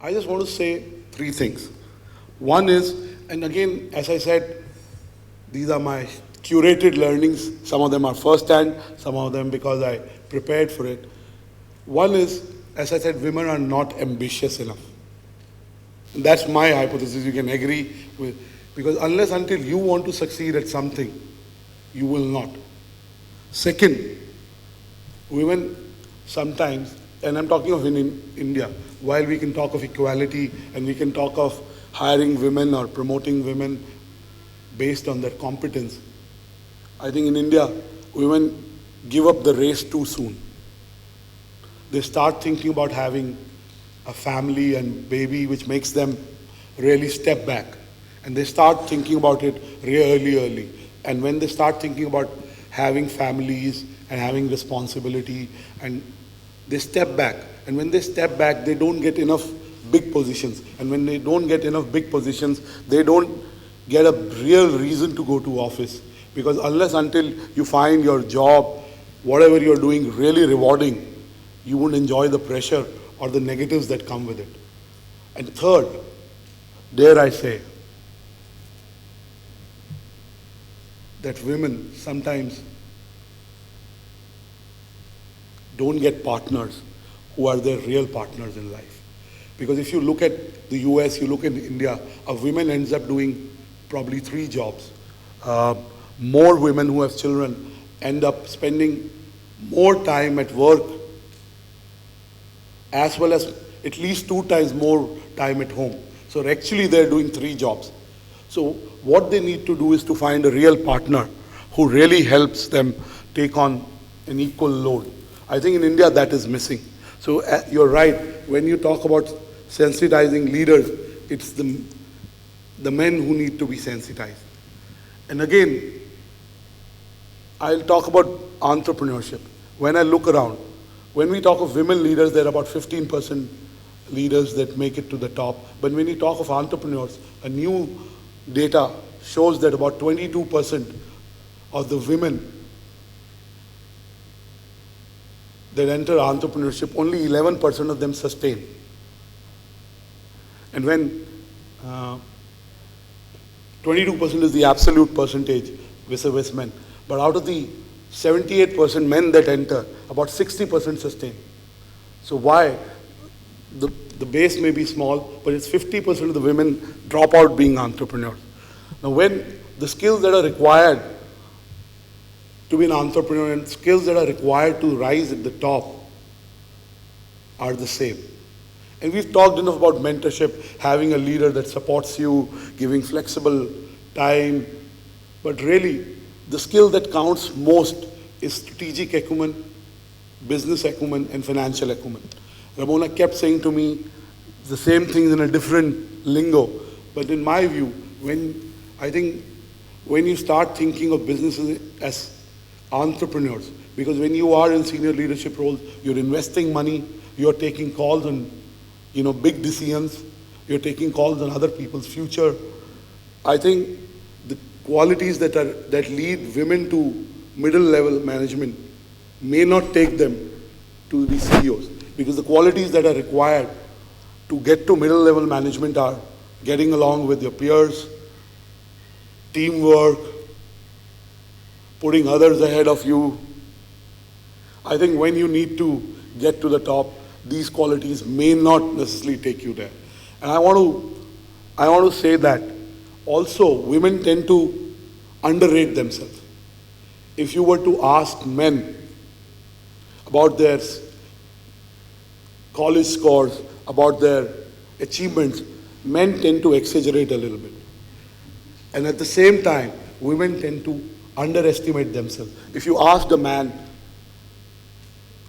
I just want to say three things. One is, and again, as I said, these are my curated learnings. Some of them are first hand, some of them because I prepared for it. One is, as I said, women are not ambitious enough. And that's my hypothesis. You can agree with, because unless until you want to succeed at something, you will not. Second, women sometimes, and I'm talking of in India, while we can talk of equality and we can talk of hiring women or promoting women based on their competence, I think in India, women give up the race too soon. They start thinking about having a family and baby, which makes them really step back. And they start thinking about it really early. And when they start thinking about having families and having responsibility, and they step back. And when they step back, they don't get enough big positions. And when they don't get enough big positions, they don't get a real reason to go to office. Because unless until you find your job, whatever you're doing, really rewarding, you won't enjoy the pressure or the negatives that come with it. And third, dare I say, that women sometimes don't get partners who are their real partners in life. Because if you look at the US, you look at India, a woman ends up doing probably 3 jobs. More women who have children end up spending more time at work, as well as at least 2 times more time at home. So actually they're doing 3 jobs. So what they need to do is to find a real partner who really helps them take on an equal load. I think in India that is missing. So you're right, when you talk about sensitizing leaders, it's the men who need to be sensitized. And again, I'll talk about entrepreneurship. When I look around, when we talk of women leaders, there are about 15% leaders that make it to the top. But when we talk of entrepreneurs, a new data shows that about 22% of the women that enter entrepreneurship, only 11% of them sustain. And when 22% is the absolute percentage vis-a-vis men. But out of the 78% men that enter, about 60% sustain. So why? The base may be small, but it's 50% of the women drop out being entrepreneurs. Now when the skills that are required to be an entrepreneur and skills that are required to rise at the top are the same. And we've talked enough about mentorship, having a leader that supports you, giving flexible time, but really the skill that counts most is strategic acumen, business acumen, and financial acumen. Ramona kept saying to me the same things in a different lingo, but in my view, when you start thinking of businesses as entrepreneurs, because when you are in senior leadership roles, you're investing money, you're taking calls on big decisions, you're taking calls on other people's future. I think the qualities that lead women to middle level management may not take them to be CEOs, because the qualities that are required to get to middle level management are getting along with your peers, teamwork, putting others ahead of you. I think when you need to get to the top, these qualities may not necessarily take you there. And I want to say that also women tend to underrate themselves. If you were to ask men about their college scores, about their achievements, men tend to exaggerate a little bit. And at the same time, women tend to underestimate themselves. If you ask a man,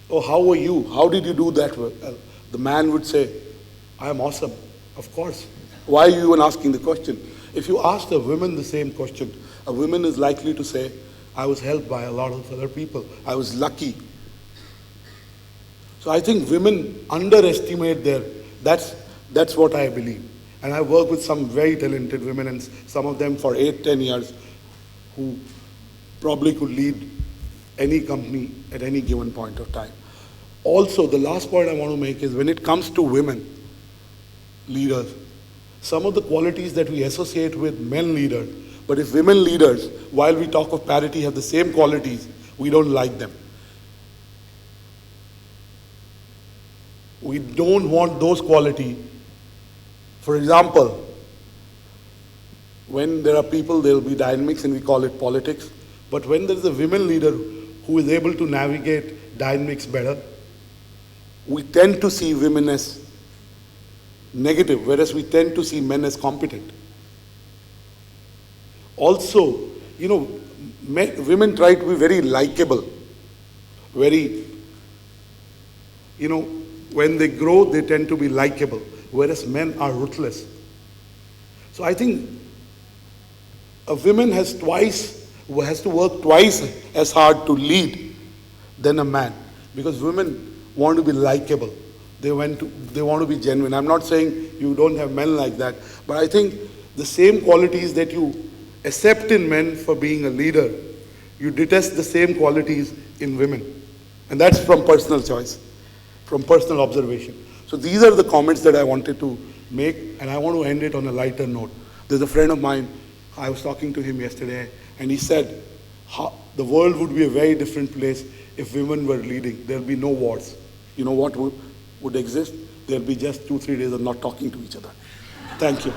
"Oh, how are you? How did you do that well?" The man would say, "I am awesome." Of course. Why are you even asking the question? If you ask a woman the same question, a woman is likely to say, "I was helped by a lot of other people. I was lucky." So I think women underestimate that's what I believe. And I work with some very talented women, and some of them for 8-10 years, who probably could lead any company at any given point of time. Also, the last point I want to make is when it comes to women, leaders. Some of the qualities that we associate with men leaders, but if women leaders, while we talk of parity, have the same qualities, we don't like them. We don't want those qualities. For example, when there are people, there will be dynamics and we call it politics. But when there is a women leader who is able to navigate dynamics better, we tend to see women as negative, whereas we tend to see men as competent. Also, women try to be very likable, very, when they grow, they tend to be likable, whereas men are ruthless. So I think a woman has to work twice as hard to lead than a man, because women want to be likable. They want to be genuine. I'm not saying you don't have men like that, but I think the same qualities that you accept in men for being a leader, you detest the same qualities in women. And that's from personal choice, from personal observation. So these are the comments that I wanted to make, and I want to end it on a lighter note. There's a friend of mine, I was talking to him yesterday, and he said, the world would be a very different place if women were leading. There'll be no wars. You know what would exist? There'll be just 2-3 days of not talking to each other. Thank you.